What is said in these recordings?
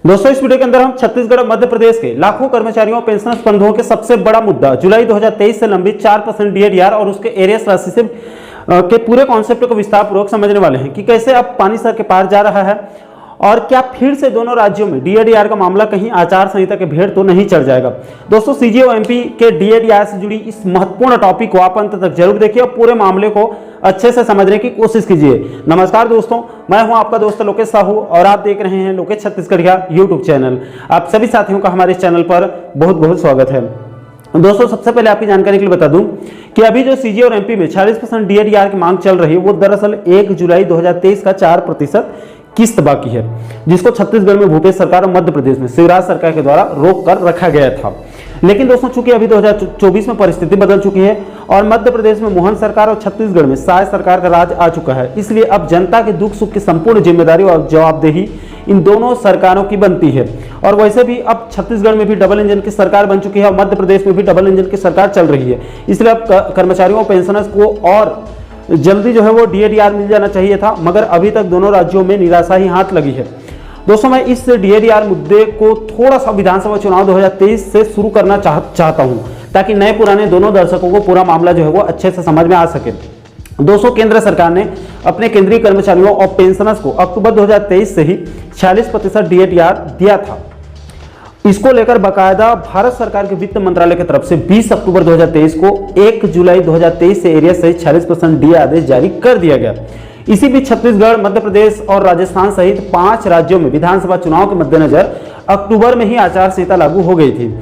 दोस्तों इस वीडियो के अंदर हम छत्तीसगढ़ और मध्य प्रदेश के लाखों कर्मचारियों और पेंशनर्स बंधुओं के सबसे बड़ा मुद्दा जुलाई 2023 से लंबित 4% डीएडीआर और उसके एरियस राशि से के पूरे कॉन्सेप्ट को विस्तार पूर्वक समझने वाले हैं कि कैसे अब पानी सर के पार जा रहा है और क्या फिर से दोनों राज्यों में डीएडीआर का मामला कहीं आचार संहिता के भेड़ तो नहीं चढ़ जाएगा। दोस्तों सीजी और एमपी के डीएडीआर से जुड़ी इस महत्वपूर्ण टॉपिक को आप अंत तक जरूर देखिए और पूरे मामले को अच्छे से समझने की कोशिश कीजिए। नमस्कार दोस्तों, मैं हूं आपका दोस्त लोकेश साहू और आप देख रहे हैं लोकेश छत्तीसगढ़िया यूट्यूब चैनल। आप सभी साथियों का हमारे इस चैनल पर बहुत बहुत स्वागत है। दोस्तों सबसे पहले आपकी जानकारी के लिए बता दूं कि अभी जो सीजी और एमपी में 40% डीएडीआर की मांग चल रही है वो दरअसल 1 जुलाई 2023 का 4% किस्त बाकी है, जिसको छत्तीसगढ़ में भूपेश सरकार और मध्य प्रदेश में शिवराज सरकार के द्वारा रोक कर रखा गया था। लेकिन दोस्तों चूंकि अभी 2024 में परिस्थिति बदल चुकी है और मध्य प्रदेश में मोहन सरकार और छत्तीसगढ़ में शाह सरकार का राज आ चुका है, इसलिए अब जनता के दुख सुख की संपूर्ण जिम्मेदारी और जवाबदेही इन दोनों सरकारों की बनती है। और वैसे भी अब छत्तीसगढ़ में भी डबल इंजन की सरकार बन चुकी है और मध्य प्रदेश में भी डबल इंजन की सरकार चल रही है, इसलिए अब कर्मचारियों और पेंशनर्स को और जल्दी जो है वो डीएडीआर मिल जाना चाहिए था, मगर अभी तक दोनों राज्यों में निराशा ही हाथ लगी है। दोस्तों मैं इस डीएडीआर मुद्दे को थोड़ा सा विधानसभा चुनाव 2023 से शुरू करना चाहता हूं, ताकि नए पुराने दोनों दर्शकों को पूरा मामला जो है वो अच्छे से समझ में आ सके। दोस्तों केंद्र सरकार ने अपने केंद्रीय कर्मचारियों और पेंशनर्स को अक्टूबर 2023 से ही 40% डीएडीआर दिया था। इसको लेकर बाकायदा भारत सरकार के वित्त मंत्रालय की तरफ से 20 अक्टूबर 2023 को 1 जुलाई 2023 से एरिया सहित 40% डीए आदेश जारी कर दिया गया। इसी बीच छत्तीसगढ़, मध्य प्रदेश और राजस्थान सहित 5 राज्यों में विधानसभा चुनाव के मद्देनजर अक्टूबर में ही आचार संहिता लागू हो गई थी।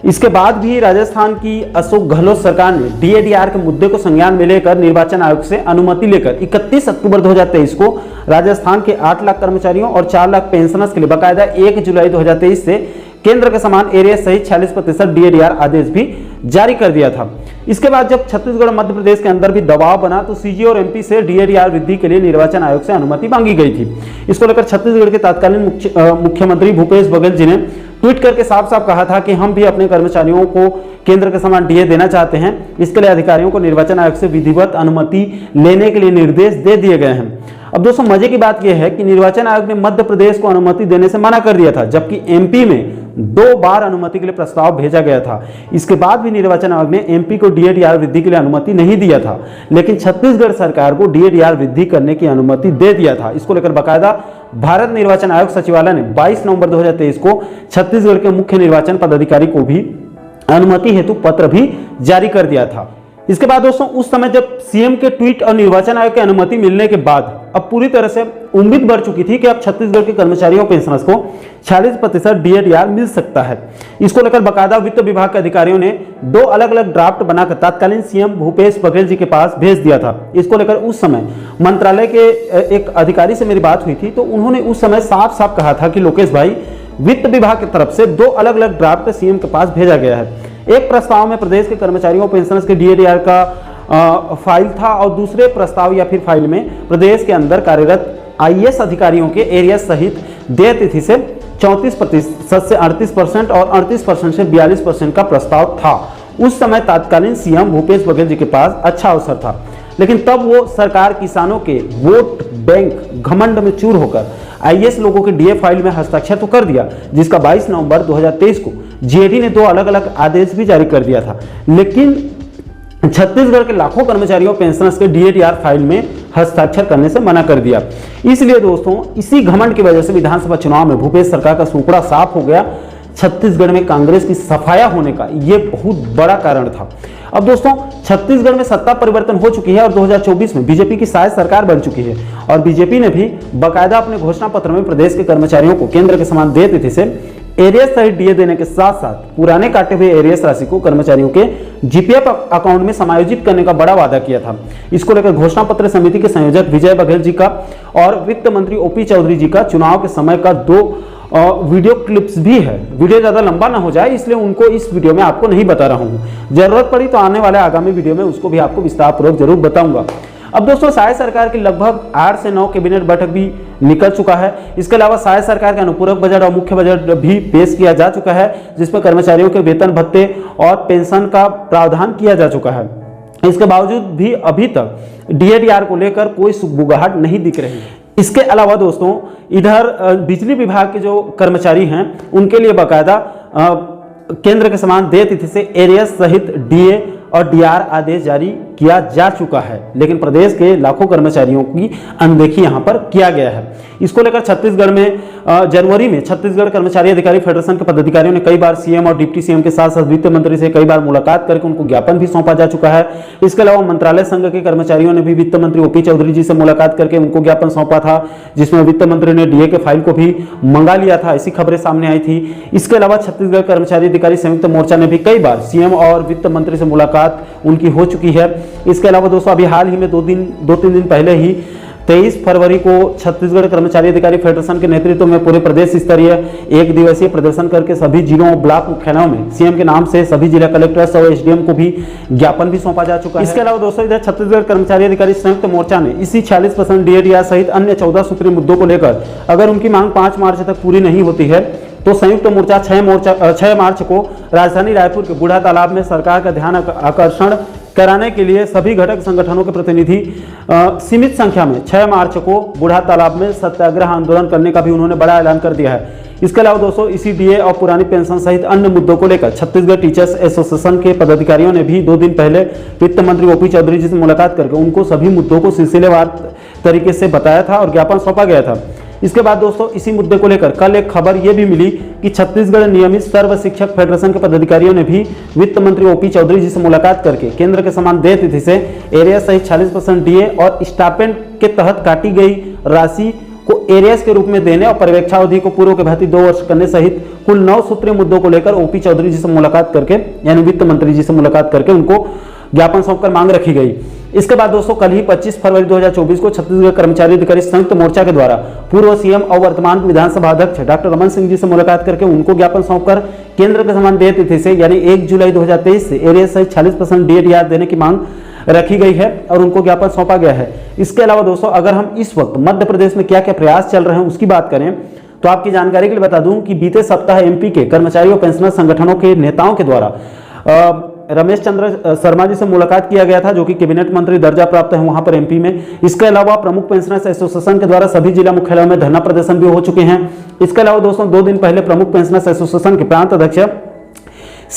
इसके बाद भी राजस्थान की अशोक गहलोत सरकार ने डीएडीआर के मुद्दे को संज्ञान में लेकर निर्वाचन आयोग से अनुमति लेकर 31 अक्टूबर 2023 को राजस्थान के 8 लाख कर्मचारियों और 4 लाख पेंशनर्स के लिए बाकायदा 1 जुलाई 2023 से केंद्र के समान एरिया सहित 40% डीएडीआर आदेश भी जारी कर दिया था। इसके बाद जब छत्तीसगढ़ और मध्य प्रदेश के अंदर भी दबाव बना तो सीजी और एमपी से डीएडीआर वृद्धि के लिए निर्वाचन आयोग से अनुमति मांगी गई थी। इसको लेकर छत्तीसगढ़ के तत्कालीन मुख्यमंत्री भूपेश बघेल जी ने ट्वीट करके साफ साफ कहा था कि हम भी अपने कर्मचारियों को केंद्र के समान डीए देना चाहते हैं। इसके लिए अधिकारियों को निर्वाचन आयोग से विधिवत अनुमति लेने के लिए निर्देश दे दिए गए हैं। अब दोस्तों मजे की बात यह है कि निर्वाचन आयोग ने मध्य प्रदेश को अनुमति देने से मना कर दिया था, जबकि एमपी में 2 बार अनुमति के लिए प्रस्ताव भेजा गया था। इसके बाद भी निर्वाचन आयोग ने एमपी को डीएडीआर वृद्धि के लिए अनुमति नहीं दिया था, लेकिन छत्तीसगढ़ सरकार को डीएडीआर वृद्धि करने की अनुमति दे दिया था। इसको लेकर बाकायदा भारत निर्वाचन आयोग सचिवालय ने 22 नवंबर 2023 को छत्तीसगढ़ के मुख्य निर्वाचन पदाधिकारी को भी अनुमति हेतु पत्र भी जारी कर दिया था। इसके बाद दोस्तों उस समय जब सीएम के ट्वीट और निर्वाचन आयोग की अनुमति मिलने के बाद अब पूरी तरह से उम्मीद बढ़ चुकी थी कि अब छत्तीसगढ़ के कर्मचारियों और पेंशनर्स को 40% डीएडीआर मिल सकता है। इसको लेकर बाकायदा वित्त विभाग के अधिकारियों ने 2 अलग अलग ड्राफ्ट बनाकर तत्कालीन सीएम भूपेश बघेल जी के पास भेज दिया था। इसको लेकर उस समय मंत्रालय के एक अधिकारी से मेरी बात हुई थी, तो उन्होंने उस समय साफ साफ कहा था कि लोकेश भाई, वित्त विभाग की तरफ से 2 अलग अलग ड्राफ्ट सीएम के पास भेजा गया है। एक प्रस्ताव में प्रदेश के कर्मचारियों और पेंशनर्स के डीएडीआर का फाइल था और दूसरे प्रस्ताव या फिर फाइल में प्रदेश के अंदर कार्यरत आईएएस अधिकारियों के एरिया सहित देय तिथि से 34% से 38% और 38% से 42% का प्रस्ताव था। उस समय तत्कालीन सीएम भूपेश बघेल जी के पास अच्छा अवसर था, लेकिन तब वो सरकार किसानों के वोट बैंक घमंड में चूर होकर आईएएस लोगों के डीए फाइल में हस्ताक्षर तो कर दिया, जिसका 22 नवंबर 2023 को जीएडी ने 2 अलग अलग आदेश भी जारी कर दिया था। लेकिन छत्तीसगढ़ के लाखों कर्मचारियों पेंशनर्स के डीएडीआर फाइल में हस्ताक्षर करने से मना कर दिया। इसलिए दोस्तों इसी घमंड की वजह से विधानसभा चुनाव में भूपेश सरकार का सूपड़ा साफ हो गया। छत्तीसगढ़ में कांग्रेस की सफाया होने का यह बहुत बड़ा कारण था। अब दोस्तों छत्तीसगढ़ में सत्ता परिवर्तन हो चुकी है और 2024 में बीजेपी की शायद सरकार बन चुकी है और बीजेपी ने भी बाकायदा अपने घोषणा पत्र में प्रदेश के कर्मचारियों को केंद्र के समान देय तिथि से एरियस सहित डीए देने के साथ साथ पुराने काटे हुए एरियस राशि को कर्मचारियों के जीपीएफ अकाउंट में समायोजित करने का बड़ा वादा किया था। इसको लेकर घोषणा पत्र समिति के संयोजक विजय बघेल जी का और वित्त मंत्री ओपी चौधरी जी का चुनाव के समय का 2 वीडियो क्लिप्स भी है। वीडियो ज्यादा लंबा ना हो जाए इसलिए उनको इस वीडियो में आपको नहीं बता रहा हूं। जरूरत पड़ी तो आने वाले आगामी वीडियो में उसको भी आपको विस्तार पूर्वक जरूर बताऊंगा। अब दोस्तों शाह सरकार की लगभग 8 से 9 कैबिनेट बैठक भी निकल चुका है। इसके अलावा शाह सरकार का अनुपूरक बजट और मुख्य बजट भी पेश किया जा चुका है, जिसमें कर्मचारियों के वेतन भत्ते और पेंशन का प्रावधान किया जा चुका है। इसके बावजूद भी अभी तक डीएडीआर को लेकर कोई सुगबुगाहट नहीं दिख रही है। इसके अलावा दोस्तों इधर बिजली विभाग के जो कर्मचारी हैं उनके लिए बाकायदा केंद्र के समान देय तिथि से एरियस सहित डीए और डीआर आदेश जारी किया जा चुका है, लेकिन प्रदेश के लाखों कर्मचारियों की अनदेखी यहां पर किया गया है। इसको लेकर छत्तीसगढ़ में जनवरी में छत्तीसगढ़ कर्मचारी अधिकारी फेडरेशन के पदाधिकारियों ने कई बार सीएम और डिप्टी सीएम के साथ साथ वित्त मंत्री से कई बार मुलाकात करके उनको ज्ञापन भी सौंपा जा चुका है। इसके अलावा मंत्रालय संघ के कर्मचारियों ने भी वित्त मंत्री ओपी चौधरी जी से मुलाकात करके उनको ज्ञापन सौंपा था, जिसमें वित्त मंत्री ने डीए के फाइल को भी मंगा लिया था, ऐसी खबरें सामने आई थी। इसके अलावा छत्तीसगढ़ कर्मचारी अधिकारी संयुक्त मोर्चा ने भी कई बार सीएम और वित्त मंत्री से मुलाकात उनकी हो चुकी है। इसके अलावा दोस्तों अभी हाल ही में दो तीन दिन पहले ही 23 फरवरी को छत्तीसगढ़ कर्मचारी अधिकारी फेडरेशन के नेतृत्व में पूरे प्रदेश स्तरीय एक दिवसीय प्रदर्शन करके सभी जिलों और ब्लॉक मुख्यालयों में सीएम के नाम से सभी जिला कलेक्टर्स और एसडीएम को भी ज्ञापन भी सौंपा जा चुका है। इसके अलावा दोस्तों इधर छत्तीसगढ़ कर्मचारी अधिकारी संयुक्त मोर्चा ने इसी 40% डीएडीआर सहित अन्य 14 सूत्रीय मुद्दों को लेकर अगर उनकी मांग 5 मार्च तक पूरी नहीं होती है तो संयुक्त मोर्चा 6 मार्च को राजधानी रायपुर के बूढ़ा तालाब में सरकार का ध्यान आकर्षण कराने के लिए सभी घटक संगठनों के प्रतिनिधि सीमित संख्या में 6 मार्च को बूढ़ा तालाब में सत्याग्रह आंदोलन करने का भी उन्होंने बड़ा ऐलान कर दिया है। इसके अलावा दोस्तों इसी डीए और पुरानी पेंशन सहित अन्य मुद्दों को लेकर छत्तीसगढ़ टीचर्स एसोसिएशन के पदाधिकारियों ने भी 2 दिन पहले वित्त मंत्री ओपी चौधरी जी से मुलाकात करके उनको सभी मुद्दों को सिलसिलेवार तरीके से बताया था और ज्ञापन सौंपा गया था। इसके बाद दोस्तों इसी मुद्दे को लेकर कल एक खबर यह भी मिली कि छत्तीसगढ़ नियमित सर्व शिक्षक फेडरेशन के पदाधिकारियों ने भी वित्त मंत्री ओपी चौधरी जी से मुलाकात करके केंद्र के समान देय तिथि से एरियस सहित 40% डीए और स्टाइपेंड के तहत काटी गई राशि को एरियस के रूप में देने और पर्यवेक्षावधि को पूर्व के भांति 2 वर्ष करने सहित कुल 9 सूत्रीय मुद्दों को लेकर ओपी चौधरी जी से मुलाकात करके यानी वित्त मंत्री जी से मुलाकात करके उनको ज्ञापन सौंपकर मांग रखी गई। इसके बाद दोस्तों कल ही 25 फरवरी 2024 को छत्तीसगढ़ कर्मचारी अधिकारी संयुक्त मोर्चा के द्वारा पूर्व सीएम और वर्तमान विधानसभा अध्यक्ष डॉक्टर रमन सिंह जी से मुलाकात करके उनको ज्ञापन सौंपकर केंद्र के समान देय तिथि से यानी 1 जुलाई 2023 से एरियस सहित 40% डीएडीआर देने की मांग रखी गई है और उनको ज्ञापन सौंपा गया है। इसके अलावा दोस्तों अगर हम इस वक्त मध्य प्रदेश में क्या क्या प्रयास चल रहे हैं उसकी बात करें तो आपकी जानकारी के लिए बता दूं कि बीते सप्ताह एमपी के कर्मचारी और पेंशनर संगठनों के नेताओं के द्वारा रमेश चंद्र शर्मा जी से मुलाकात किया गया था, जो कि कैबिनेट मंत्री दर्जा प्राप्त है वहां पर एमपी में। इसके अलावा प्रमुख पेंशनर्स एसोसिएशन के द्वारा सभी जिला मुख्यालयों में धरना प्रदर्शन भी हो चुके हैं। इसके अलावा दोस्तों 2 दिन पहले प्रमुख पेंशनर्स एसोसिएशन के प्रांत अध्यक्ष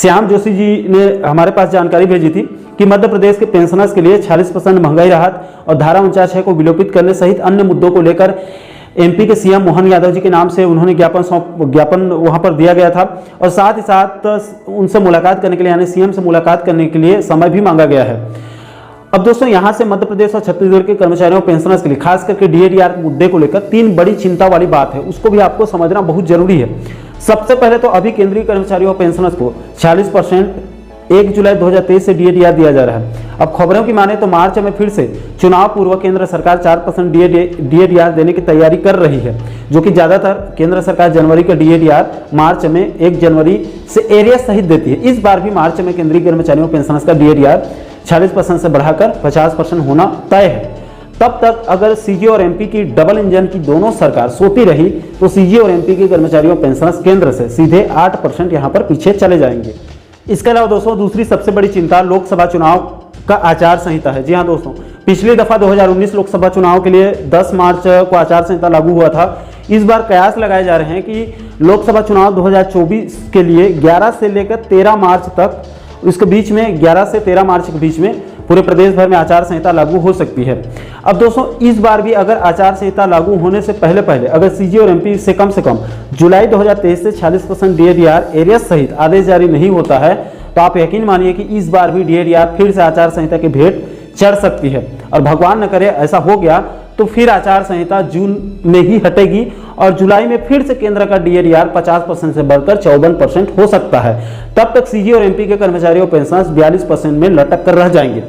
श्याम जोशी जी ने हमारे पास जानकारी भेजी थी कि मध्य प्रदेश के पेंशनर्स के लिए 40% महंगाई राहत और धारा 49 को विलोपित करने सहित अन्य मुद्दों को लेकर एमपी के सीएम मोहन यादव जी के नाम से उन्होंने ज्ञापन वहां पर दिया गया था और साथ ही साथ उनसे मुलाकात करने के लिए यानी सीएम से मुलाकात करने के लिए समय भी मांगा गया है। अब दोस्तों यहां से मध्य प्रदेश और छत्तीसगढ़ के कर्मचारियों और पेंशनर्स के लिए खास करके डीएडीआर मुद्दे को लेकर 3 बड़ी चिंता वाली बात है, उसको भी आपको समझना बहुत जरूरी है। सबसे पहले तो अभी केंद्रीय कर्मचारियों और पेंशनर्स को 40% 1 जुलाई 2023 से डीएडीआर दिया जा रहा है। अब खबरों की माने तो मार्च में फिर से चुनाव पूर्व केंद्र सरकार 4% डीएडीआर देने की तैयारी कर रही है, जो कि ज्यादातर केंद्र सरकार जनवरी का डीएडीआर मार्च में 1 जनवरी से एरियस सहित देती है। इस बार भी मार्च में केंद्रीय कर्मचारियों पेंशनर्स का डीएडीआर 40% से बढ़ाकर 50% होना तय है। तब तक अगर सीजी और एमपी की डबल इंजन की दोनों सरकार सोती रही तो सीजी और एमपी के कर्मचारियों पेंशनर्स केंद्र से सीधे 8% यहां पर पीछे चले जाएंगे। इसके अलावा दोस्तों दूसरी सबसे बड़ी चिंता लोकसभा चुनाव का आचार संहिता है। जी हां दोस्तों, पिछली दफा 2019 लोकसभा चुनाव के लिए 10 मार्च को आचार संहिता लागू हुआ था। इस बार कयास लगाए जा रहे हैं कि लोकसभा चुनाव 2024 के लिए 11 से लेकर 13 मार्च तक, इसके बीच में 11 से 13 मार्च के बीच में पूरे प्रदेश भर में आचार संहिता लागू हो सकती है। अब दोस्तों इस बार भी अगर आचार संहिता लागू होने से पहले अगर सीजी और एमपी से कम जुलाई 2023 से 40% डीएडीआर एरियस सहित आदेश जारी नहीं होता है तो आप यकीन मानिए कि इस बार भी डीएडीआर फिर से आचार संहिता की भेंट चढ़ सकती है। और भगवान न करे ऐसा हो गया तो फिर आचार संहिता जून में ही हटेगी और जुलाई में फिर से केंद्र का डीएडीआर 50% से बढ़कर 54% हो सकता है। तब तक सीजी और एमपी के कर्मचारियों पेंशनर्स 42% में लटक कर रह जाएंगे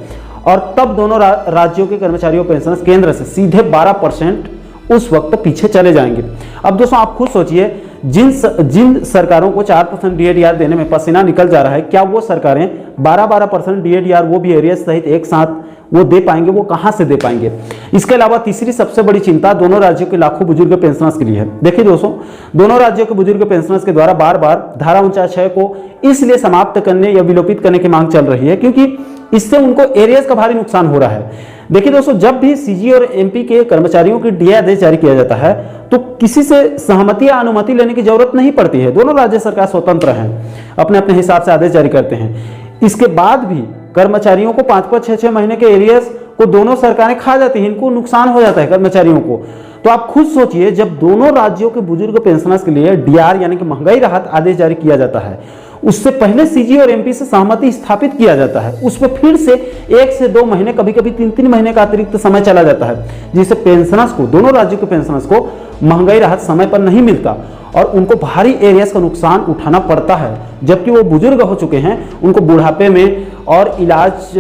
और तब दोनों राज्यों के कर्मचारियों पेंशनर्स केंद्र से सीधे 12% उस वक्त पीछे चले जाएंगे। अब दोस्तों आप खुद सोचिए, जिन सरकारों को 4% डीएडीआर देने में पसीना निकल जा रहा है, क्या वो सरकारें 12% डीएडीआर वो भी एरियस सहित एक साथ वो दे पाएंगे? वो कहां से दे पाएंगे? इसके अलावा तीसरी सबसे बड़ी चिंता दोनों राज्यों के लाखों बुजुर्ग पेंशनर्स के लिए है। देखिए दोस्तों, दोनों राज्यों के बुजुर्ग पेंशनर्स के द्वारा बार बार धारा 49 को इसलिए समाप्त करने या विलोपित करने की मांग चल रही है क्योंकि इससे उनको एरियस का भारी नुकसान हो रहा है। देखिए दोस्तों, जब भी सीजी और एमपी के कर्मचारियों की डीए आदेश जारी किया जाता है तो किसी से सहमति या अनुमति लेने की जरूरत नहीं पड़ती है। दोनों राज्य सरकार स्वतंत्र हैं, अपने अपने हिसाब से आदेश जारी करते हैं। इसके बाद भी कर्मचारियों को 5-5, 6-6 महीने के एरियर्स को दोनों सरकारें खा जाती हैं, इनको नुकसान हो जाता है कर्मचारियों को। तो आप खुद सोचिए, जब दोनों राज्यों के बुजुर्ग पेंशनर्स के लिए डीआर यानी कि महंगाई राहत आदेश जारी किया जाता है, उससे पहले सीजी और एमपी से सहमति स्थापित किया जाता है, उसमें फिर से 1 से 2 महीने, कभी कभी 3-3 महीने का अतिरिक्त समय चला जाता है, जिससे पेंशनर्स को, दोनों राज्यों के पेंशनर्स को महंगाई राहत समय पर नहीं मिलता और उनको भारी एरियाज का नुकसान उठाना पड़ता है। जबकि वो बुजुर्ग हो चुके हैं, उनको बुढ़ापे में और इलाज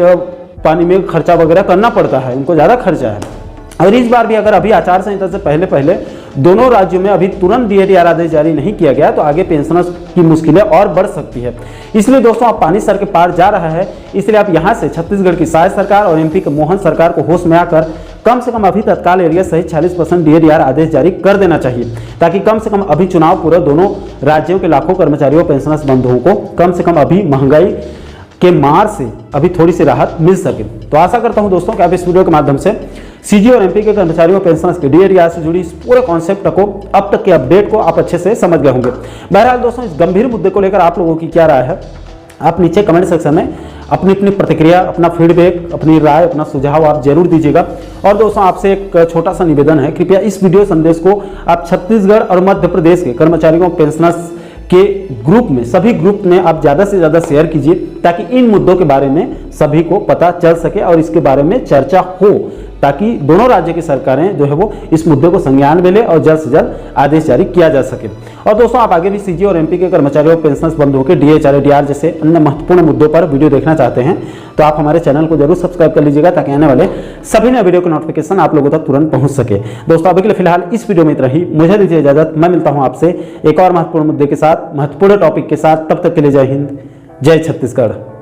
पानी में खर्चा वगैरह करना पड़ता है, उनको ज़्यादा खर्चा है। और इस बार भी अगर अभी आचार संहिता से पहले पहले दोनों राज्यों में अभी तुरंत डीएडीआर आदेश जारी नहीं किया गया तो आगे पेंशनर्स की मुश्किलें और बढ़ सकती है। इसलिए दोस्तों, आप पानी सर के पार जा रहा है, इसलिए आप यहां से छत्तीसगढ़ की साय सरकार और एमपी के मोहन सरकार को होश में आकर कम से कम अभी तत्काल एरिया सहित 40% डीएडीआर आदेश जारी कर देना चाहिए, ताकि कम से कम अभी चुनाव पूर्व दोनों राज्यों के लाखों कर्मचारियों पेंशनर्स बंधुओं को कम से कम अभी महंगाई के मार से अभी थोड़ी सी राहत मिल सके। तो आशा करता हूं दोस्तों कि आप इस वीडियो के माध्यम से सीजी और एमपी के कर्मचारियों पेंशनर्स के डीएडीआर से जुड़ी इस पूरे कॉन्सेप्ट को, अब तक के अपडेट को आप अच्छे से समझ गए होंगे। बहरहाल दोस्तों, इस गंभीर मुद्दे को लेकर आप लोगों की क्या राय है, आप नीचे कमेंट सेक्शन में अपनी अपनी प्रतिक्रिया, अपना फीडबैक, अपनी राय, अपना सुझाव आप जरूर दीजिएगा। और दोस्तों, आपसे एक छोटा सा निवेदन है, कृपया इस वीडियो संदेश को आप छत्तीसगढ़ और मध्य प्रदेश के कर्मचारियों पेंशनर्स के ग्रुप में, सभी ग्रुप में आप ज़्यादा से ज़्यादा शेयर कीजिए, ताकि इन मुद्दों के बारे में सभी को पता चल सके और इसके बारे में चर्चा हो, ताकि दोनों राज्य की सरकारें जो है वो इस मुद्दे को संज्ञान में ले और जल्द से जल्द आदेश जारी किया जा सके। और दोस्तों, आप आगे भी सीजी और एमपी के कर्मचारियों पेंशनर्स बंधुओं के डीएडीआर जैसे अन्य महत्वपूर्ण मुद्दों पर वीडियो देखना चाहते हैं तो आप हमारे चैनल को जरूर सब्सक्राइब कर लीजिएगा, ताकि आने वाले सभी नए वीडियो के नोटिफिकेशन आप लोगों तक तुरंत पहुंच सके। दोस्तों, अभी के लिए फिलहाल इस वीडियो में इतना ही, मुझे दीजिए इजाजत। मैं मिलता हूं आपसे एक और महत्वपूर्ण मुद्दे के साथ, महत्वपूर्ण टॉपिक के साथ। तब तक के लिए जय हिंद, जय छत्तीसगढ़।